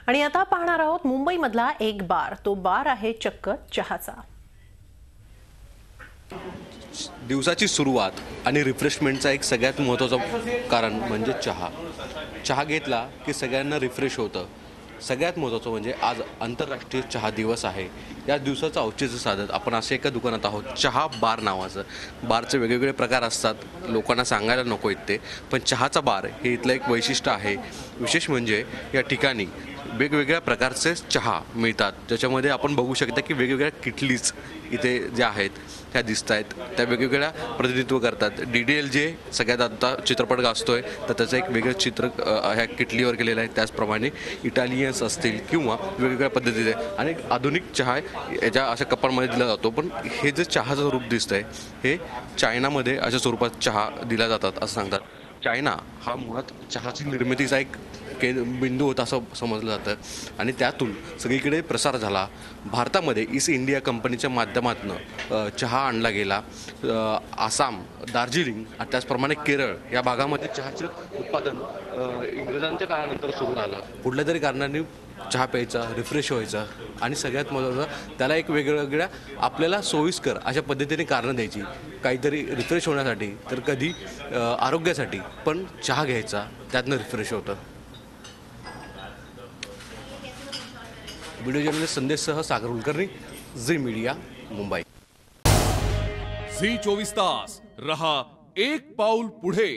आणि आता पाहणार आहोत मुंबईमधला एक बार, तो बार आहे चक्क चहाचा। दिवसाची सुरुवात आणि रिफ्रेशमेंटचा एक सगळ्यात महत्त्वाचं कारण म्हणजे चहा। चहा घेतला की सगळ्यांना रिफ्रेश होतं। सगळ्यात महत्त्वाचं म्हणजे आज आंतरराष्ट्रीय चहा दिवस आहे। या दिवसाचं औचित्य साधत आपण असे एका दुकानात आहोत, चहा बार नावाचं। बारचे वेगवेगळे प्रकार असतात, लोकांना सांगायला नको इथे, पण चहाचा बार हे इथलं एक वैशिष्ट्य आहे। विशेष म्हणजे या ठिकाणी वेगवेगळ्या प्रकारचे चहा मिळतात, ज्याच्यामध्ये आपण बघू शकता की वेगवेगळ्या किटलीज इथे ज्या आहेत त्या दिसत आहेत, त्या वेगवेगळ्या प्रतिनिधित्व करतात। DDL जे सगळ्यात आता चित्रपट गाजतोय तर त्याचं एक वेगळं चित्र ह्या किटलीवर केलेलं आहे। त्याचप्रमाणे इटालियन्स असतील किंवा वेगवेगळ्या पद्धतीचे आणि आधुनिक चहा याच्या अशा कपांमध्ये दिला जातो। पण हे जे चहाचं रूप दिसतंय हे चायनामध्ये अशा स्वरूपात चहा दिला जातात असं सांगतात। चायना हा मुळात चहाची निर्मितीचा एक बिंदू होता असं समजलं जातं आणि त्यातून सगळीकडे प्रसार झाला। भारतामध्ये ईस्ट इंडिया कंपनीच्या माध्यमातून चहा आणला गेला। आसाम, दार्जिलिंग आणि त्याचप्रमाणे केरळ या भागामध्ये चहाचं उत्पादन इंग्रजांच्या काळानंतर सुरू झालं। कुठल्या तरी कारणाने चहा प्यायचा, रिफ्रेश व्हायचा आणि सगळ्यात महत्त्वाचं त्याला एक वेगवेगळ्या आपल्याला सोयीस्कर अशा पद्धतीने कारणं द्यायची, काहीतरी रिफ्रेश होण्यासाठी तर कधी आरोग्यासाठी, पण चहा घ्यायचा त्यातनं रिफ्रेश होतं। व्हिडिओ जर्नलिस्ट संदेशसह सागर कुलकर्णी, झी मीडिया, मुंबई। झी 24 तास रहा एक पाऊल पुढे।